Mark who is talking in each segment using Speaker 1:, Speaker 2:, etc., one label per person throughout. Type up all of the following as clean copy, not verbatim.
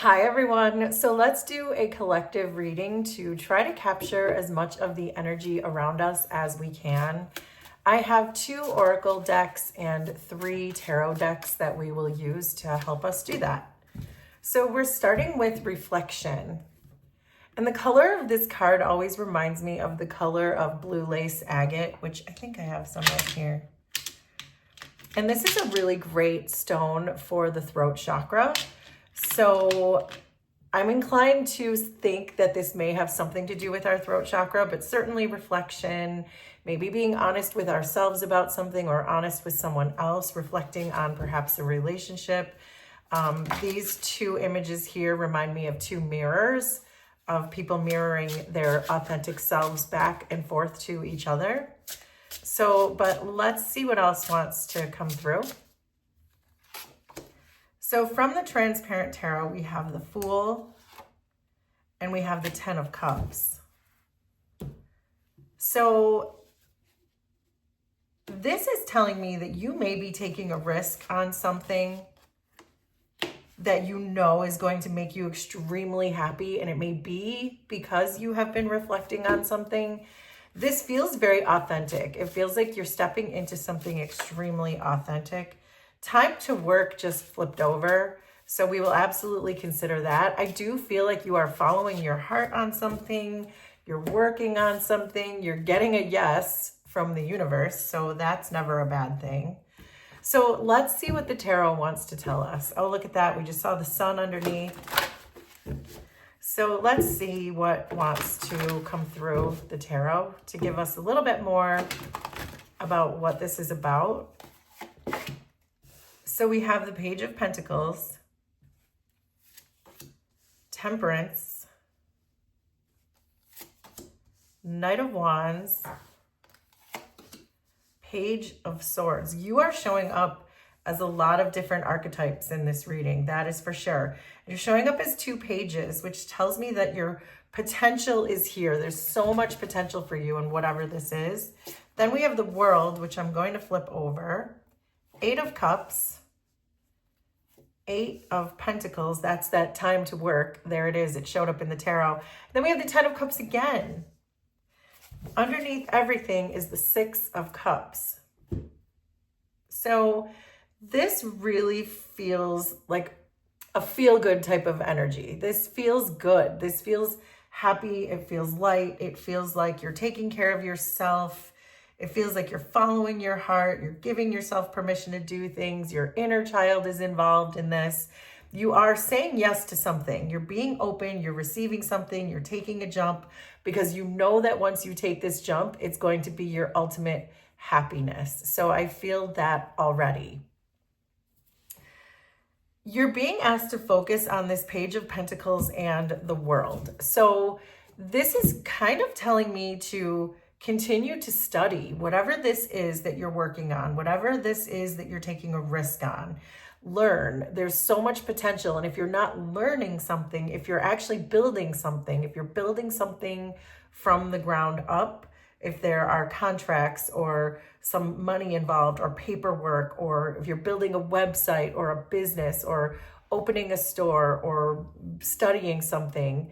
Speaker 1: Hi everyone. So let's do a collective reading to try to capture as much of the energy around us as we can. I have 2 oracle decks and 3 tarot decks that we will use to help us do that. So we're starting with reflection. And the color of this card always reminds me of the color of blue lace agate, which I think I have some right here. And this is a really great stone for the throat chakra. So I'm inclined to think that this may have something to do with our throat chakra, but certainly reflection, maybe being honest with ourselves about something or honest with someone else, reflecting on perhaps a relationship. These 2 images here remind me of 2 mirrors of people mirroring their authentic selves back and forth to each other. So, but let's see what else wants to come through. So from the Transparent Tarot, we have the Fool and we have the 10 of Cups. So this is telling me that you may be taking a risk on something that you know is going to make you extremely happy, and it may be because you have been reflecting on something. This feels very authentic. It feels like you're stepping into something extremely authentic. Time to work just flipped over, so we will absolutely consider that. I do feel like you are following your heart on something, you're working on something, you're getting a yes from the universe, so that's never a bad thing. So let's see what the tarot wants to tell us. Oh, look at that. We just saw the sun underneath. So let's see what wants to come through the tarot to give us a little bit more about what this is about. So we have the Page of Pentacles, Temperance, Knight of Wands, Page of Swords. You are showing up as a lot of different archetypes in this reading, that is for sure. You're showing up as 2 pages, which tells me that your potential is here. There's so much potential for you in whatever this is. Then we have the World, which I'm going to flip over. 8 of Cups, 8 of Pentacles. That's that time to work. There it is. It showed up in the tarot. Then we have the 10 of Cups again. Underneath everything is the 6 of Cups. So this really feels like a feel-good type of energy. This feels good. This feels happy. It feels light. It feels like you're taking care of yourself. It feels like you're following your heart. You're giving yourself permission to do things. Your inner child is involved in this. You are saying yes to something. You're being open. You're receiving something. You're taking a jump because you know that once you take this jump, it's going to be your ultimate happiness. So I feel that already. You're being asked to focus on this Page of Pentacles and the World. So this is kind of telling me to continue to study whatever this is that you're working on, whatever this is that you're taking a risk on. Learn. There's so much potential. And if you're not learning something, if you're actually building something, if you're building something from the ground up, if there are contracts or some money involved or paperwork, or if you're building a website or a business or opening a store or studying something,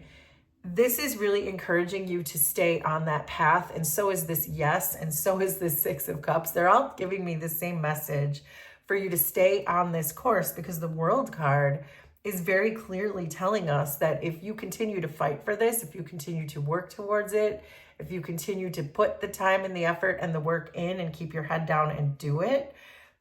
Speaker 1: this is really encouraging you to stay on that path. And so is this yes, and so is this 6 of Cups. They're all giving me the same message for you to stay on this course, because the World card is very clearly telling us that if you continue to fight for this, if you continue to work towards it, if you continue to put the time and the effort and the work in and keep your head down and do it,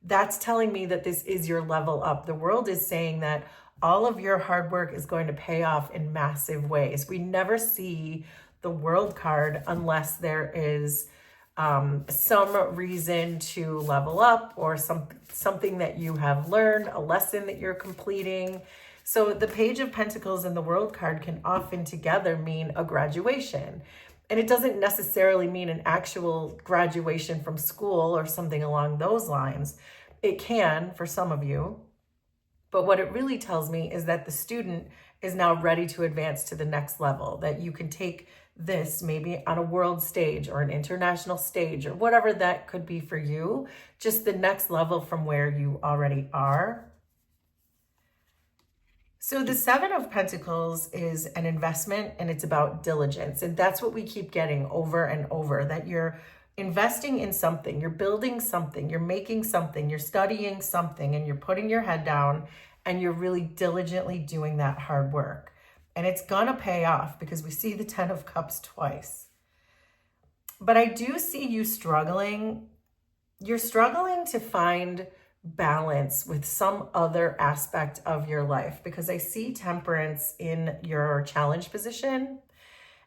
Speaker 1: that's telling me that this is your level up. The World is saying that all of your hard work is going to pay off in massive ways. We never see the World card unless there is some reason to level up, or something that you have learned, a lesson that you're completing. So the Page of Pentacles and the World card can often together mean a graduation. And it doesn't necessarily mean an actual graduation from school or something along those lines. It can for some of you. But what it really tells me is that the student is now ready to advance to the next level, that you can take this maybe on a world stage or an international stage or whatever that could be for you, just the next level from where you already are. So the Seven of Pentacles is an investment, and it's about diligence. And that's what we keep getting over and over, that you're investing in something, you're building something, you're making something, you're studying something, and you're putting your head down and you're really diligently doing that hard work. And it's gonna pay off because we see the Ten of Cups twice. But I do see you struggling. You're struggling to find balance with some other aspect of your life, because I see Temperance in your challenge position.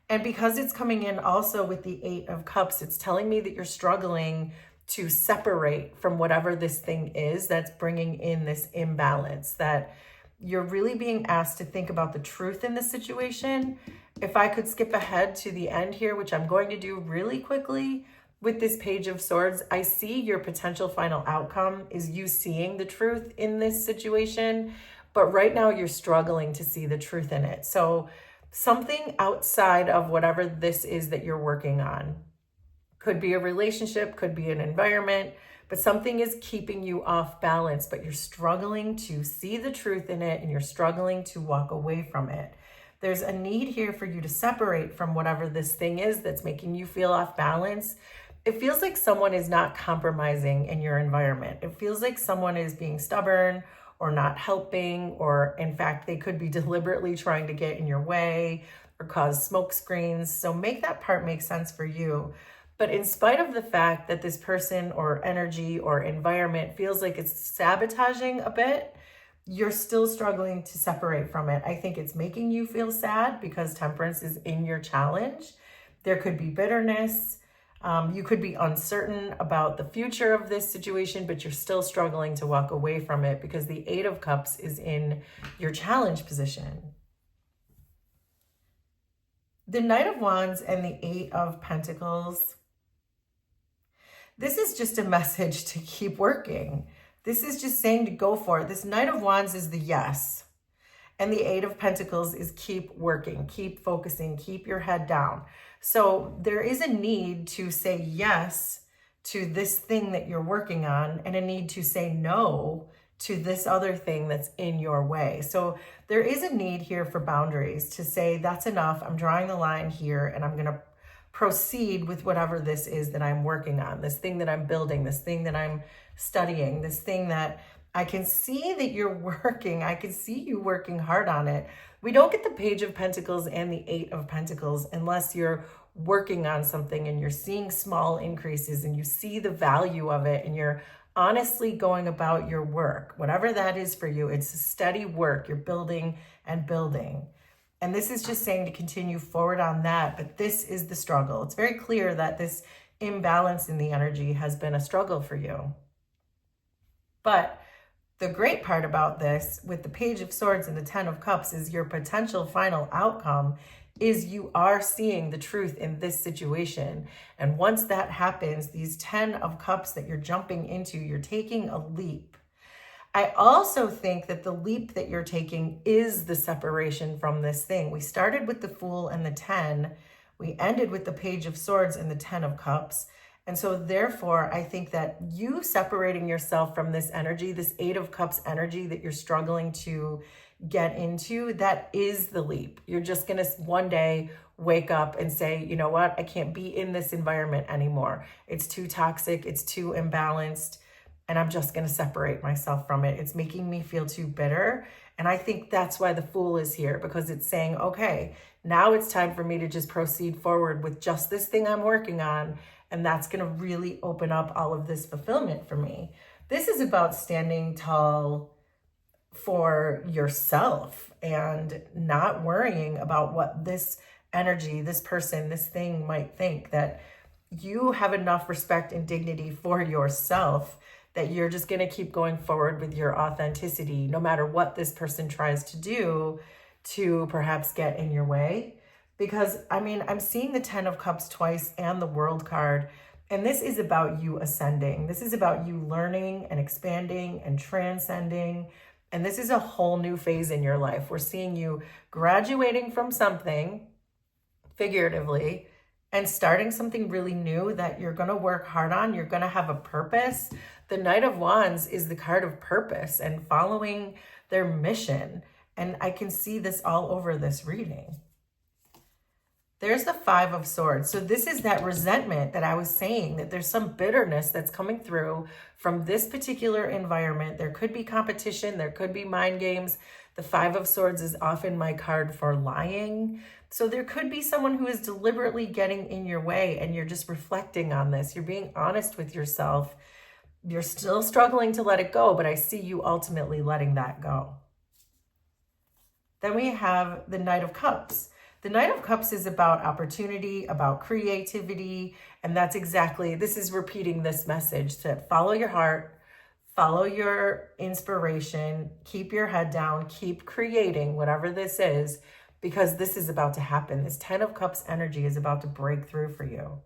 Speaker 1: And because it's coming in also with the Eight of Cups, it's telling me that you're struggling to separate from whatever this thing is that's bringing in this imbalance, that you're really being asked to think about the truth in the situation. If I could skip ahead to the end here, which I'm going to do really quickly, with this Page of Swords, I see your potential final outcome is you seeing the truth in this situation, but right now you're struggling to see the truth in it. So something outside of whatever this is that you're working on, could be a relationship, could be an environment, but something is keeping you off balance, but you're struggling to see the truth in it and you're struggling to walk away from it. There's a need here for you to separate from whatever this thing is that's making you feel off balance. It feels like someone is not compromising in your environment. It feels like someone is being stubborn or not helping, or in fact, they could be deliberately trying to get in your way or cause smoke screens. So make that part make sense for you. But in spite of the fact that this person or energy or environment feels like it's sabotaging a bit, you're still struggling to separate from it. I think it's making you feel sad because Temperance is in your challenge. There could be bitterness. You could be uncertain about the future of this situation, but you're still struggling to walk away from it because the Eight of Cups is in your challenge position. The Knight of Wands and the Eight of Pentacles. This is just a message to keep working. This is just saying to go for it. This Knight of Wands is the yes. And the Eight of Pentacles is keep working, keep focusing, keep your head down. So there is a need to say yes to this thing that you're working on and a need to say no to this other thing that's in your way. So there is a need here for boundaries to say that's enough. I'm drawing the line here and I'm going to proceed with whatever this is that I'm working on, this thing that I'm building, this thing that I'm studying, this thing that I can see that you're working. I can see you working hard on it. We don't get the Page of Pentacles and the Eight of Pentacles unless you're working on something and you're seeing small increases and you see the value of it and you're honestly going about your work. Whatever that is for you, it's a steady work. You're building and building. And this is just saying to continue forward on that, but this is the struggle. It's very clear that this imbalance in the energy has been a struggle for you. But the great part about this with the Page of Swords and the Ten of Cups is your potential final outcome is you are seeing the truth in this situation. And once that happens, these 10 of Cups that you're jumping into, you're taking a leap. I also think that the leap that you're taking is the separation from this thing. We started with the Fool and the 10. We ended with the Page of Swords and the 10 of Cups. And so therefore, I think that you separating yourself from this energy, this Eight of Cups energy that you're struggling to get into, that is the leap. You're just going to one day wake up and say, you know what, I can't be in this environment anymore. It's too toxic. It's too imbalanced. And I'm just going to separate myself from it. It's making me feel too bitter. And I think that's why the Fool is here, because it's saying, okay, now it's time for me to just proceed forward with just this thing I'm working on. And that's going to really open up all of this fulfillment for me. This is about standing tall for yourself and not worrying about what this energy, this person, this thing might think, that you have enough respect and dignity for yourself that you're just going to keep going forward with your authenticity, no matter what this person tries to do to perhaps get in your way. Because, I mean, I'm seeing the 10 of Cups twice and the World card, and this is about you ascending. This is about you learning and expanding and transcending, and this is a whole new phase in your life. We're seeing you graduating from something, figuratively, and starting something really new that you're going to work hard on. You're going to have a purpose. The Knight of Wands is the card of purpose and following their mission. And I can see this all over this reading. There's the Five of Swords. So this is that resentment that I was saying, that there's some bitterness that's coming through from this particular environment. There could be competition. There could be mind games. The Five of Swords is often my card for lying. So there could be someone who is deliberately getting in your way, and you're just reflecting on this. You're being honest with yourself. You're still struggling to let it go, but I see you ultimately letting that go. Then we have the Knight of Cups. The Knight of Cups is about opportunity, about creativity, and that's exactly, this is repeating this message to follow your heart, follow your inspiration, keep your head down, keep creating whatever this is, because this is about to happen. This 10 of Cups energy is about to break through for you.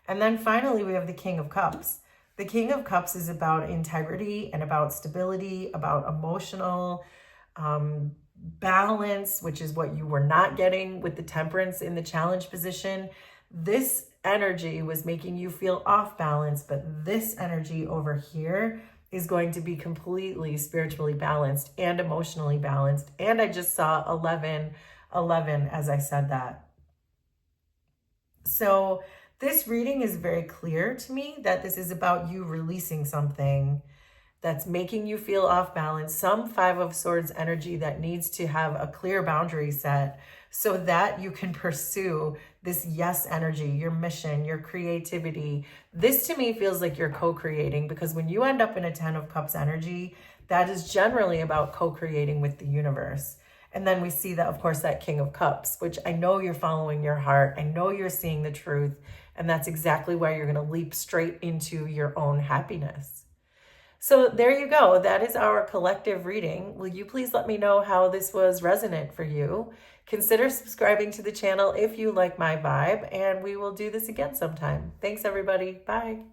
Speaker 1: And then finally, we have the King of Cups. The King of Cups is about integrity and about stability, about emotional balance, which is what you were not getting with the Temperance in the challenge position. This energy was making you feel off balance, but this energy over here is going to be completely spiritually balanced and emotionally balanced. And I just saw 11 as I said that. So this reading is very clear to me that this is about you releasing something that's making you feel off balance, some Five of Swords energy that needs to have a clear boundary set so that you can pursue this yes energy, your mission, your creativity. This to me feels like you're co-creating, because when you end up in a 10 of Cups energy, that is generally about co-creating with the universe. And then we see that, of course, that King of Cups, which I know you're following your heart. I know you're seeing the truth. And that's exactly why you're going to leap straight into your own happiness. So there you go. That is our collective reading. Will you please let me know how this was resonant for you? Consider subscribing to the channel if you like my vibe, and we will do this again sometime. Thanks, everybody. Bye.